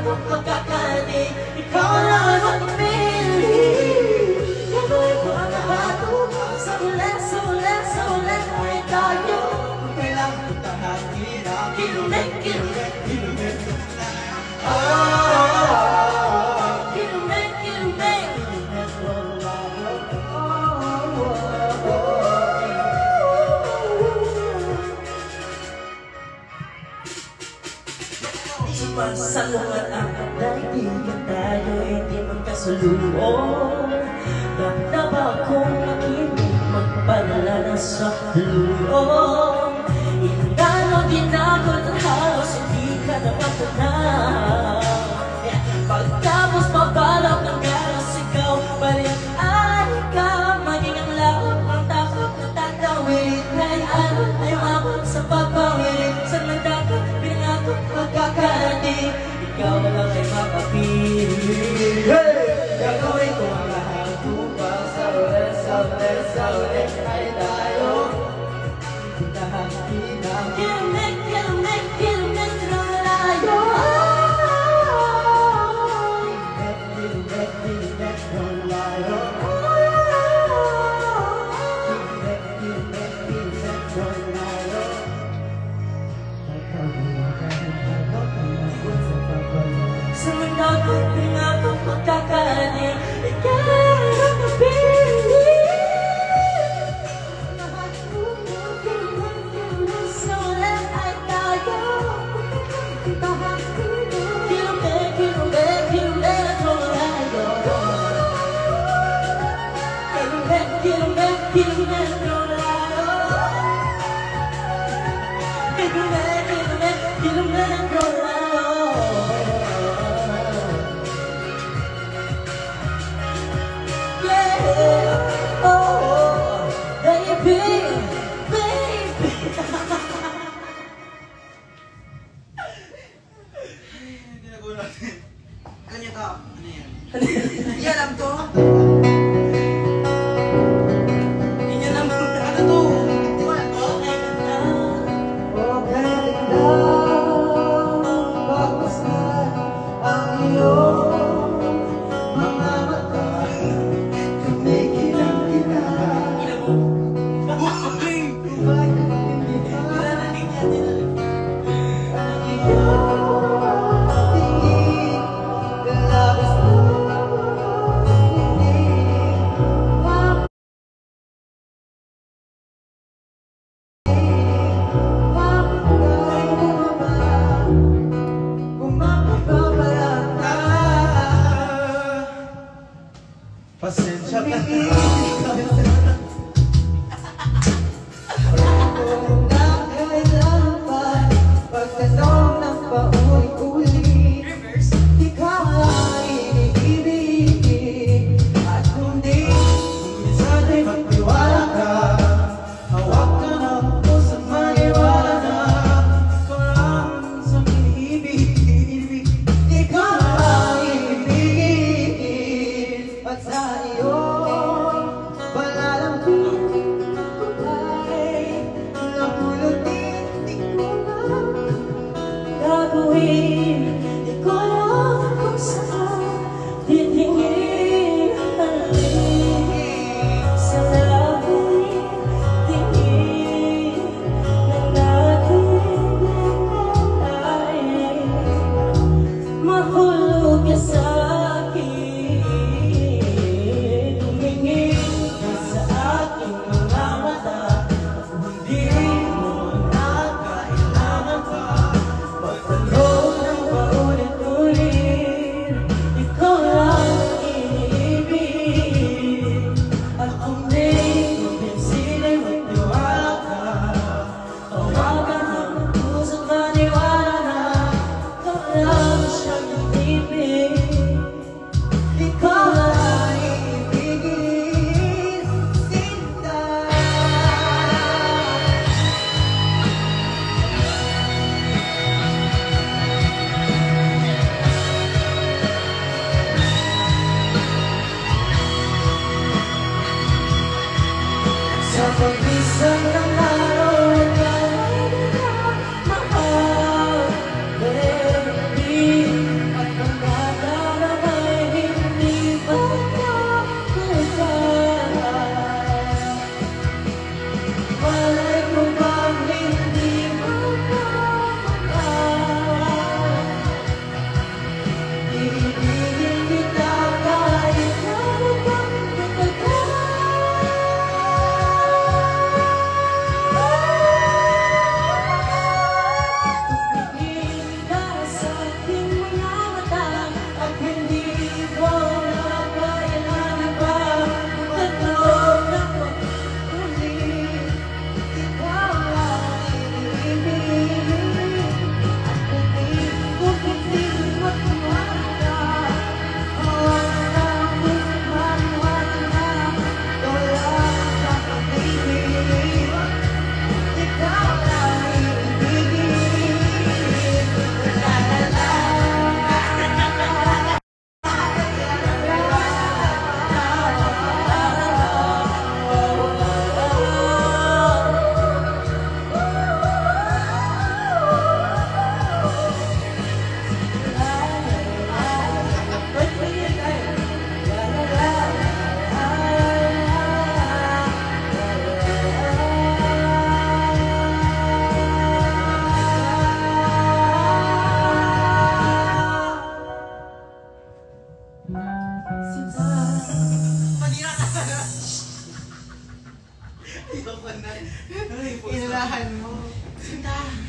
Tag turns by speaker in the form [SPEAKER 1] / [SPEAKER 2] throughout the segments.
[SPEAKER 1] akong pagkakali. Ikaw lang ang magpili. Gagawin ko ang lahat upang sa ulit ay tayo.
[SPEAKER 2] Kung kailangan kita hanginan,
[SPEAKER 1] Kilumek, kilumek,
[SPEAKER 2] kilumet
[SPEAKER 1] kilumek, kilumek. Sumasalungat ang kaibigan tayo'y di magkasalubong. Ganda ba kung makinig magpadala na sa loob? Inano ginagod ang halos hindi ka na matanaw. Pagtapos mabalak ng galos ikaw balikan ka. Maging ang laot ang takot na tatawid. Ngayon ay umabot sa pagpawid. Sa nagdakot pinangako pagkakali. Ikaw lang ay makapili.
[SPEAKER 2] Gagawin ko ang lahat upang sa ulit ay tayo. Kita hanginan,
[SPEAKER 1] Kilumek, kilumek, kilumek ng layo.
[SPEAKER 2] kilumet ng layo. Kilumet ng layo.
[SPEAKER 1] Sa nagdakot pinangako pagkakali. Ikaw lang ang mapili. Sa ulit ay tayo. Kilumek, kilumek, kilumek ng layo. Kilumek, kilumek, kilumek ng layo. Kilumek, kilumek, kilumek ng layo. Yeah, oh, baby, baby.
[SPEAKER 2] Ginagawa natin. Ganyan ka. Ano yan? Hindi alam to. Hindi alam to. Ano to?
[SPEAKER 1] Okay na.
[SPEAKER 2] Okay na.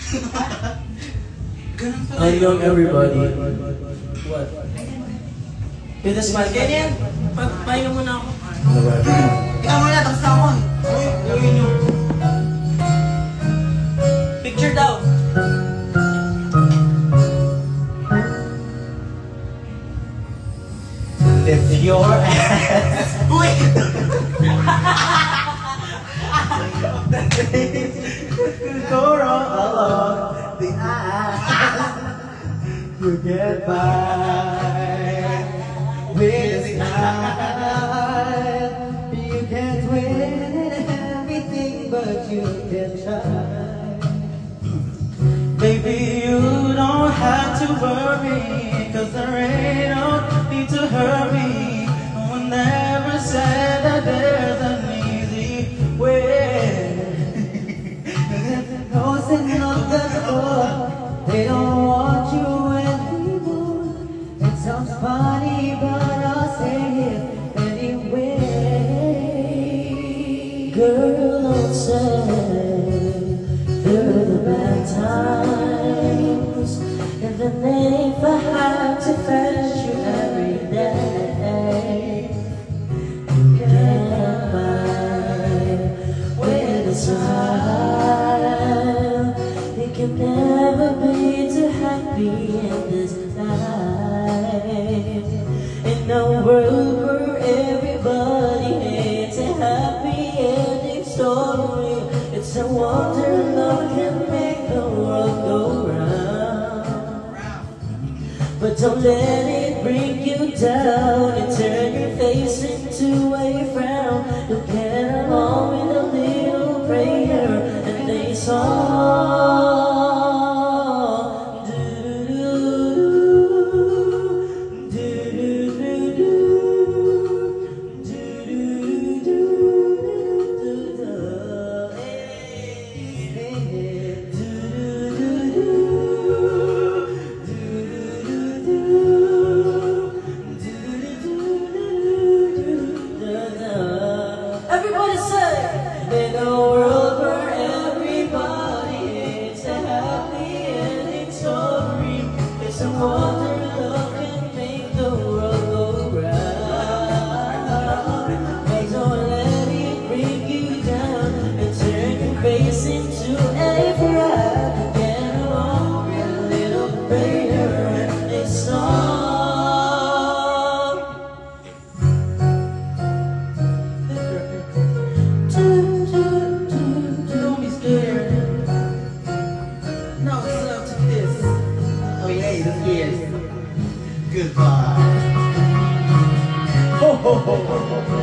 [SPEAKER 2] Ganun pala.
[SPEAKER 1] Unknown everybody. What? With a smile. Ganyan. Pahinga muna ako.
[SPEAKER 2] Ikaw muna, tapos na ako. Uy, gawin nyo.
[SPEAKER 1] Picture daw. Lift your ass.
[SPEAKER 2] Uy!
[SPEAKER 1] Go wrong. The eye. You get by with the eye. You can't win everything, but you can try. Baby, you don't have to worry, 'cause there ain't no need to hurry. No one ever said that there's an easy way. Those in the door, they don't want you anymore. It sounds funny, but I'll say it anyway. Girl, don't say through the bad times, and then if I have to fetch you every day, you get by with a smile. It can never be too happy in this life. In a world where everybody hates a happy ending story, it's a wonder love can make the world go round. But don't let it bring you down and turn your face into a frown. You get along with a little prayer and a song. Everybody say, in a world where everybody hates a happy ending story, it's a wonder love can make the world go round. But don't let it bring you down and turn your face into a frown. Get along with a little prayer and a song. Don't be scared.
[SPEAKER 2] Now it's up to this.
[SPEAKER 1] Oh yeah, the scared.
[SPEAKER 2] Goodbye.
[SPEAKER 1] Ho ho ho ho ho.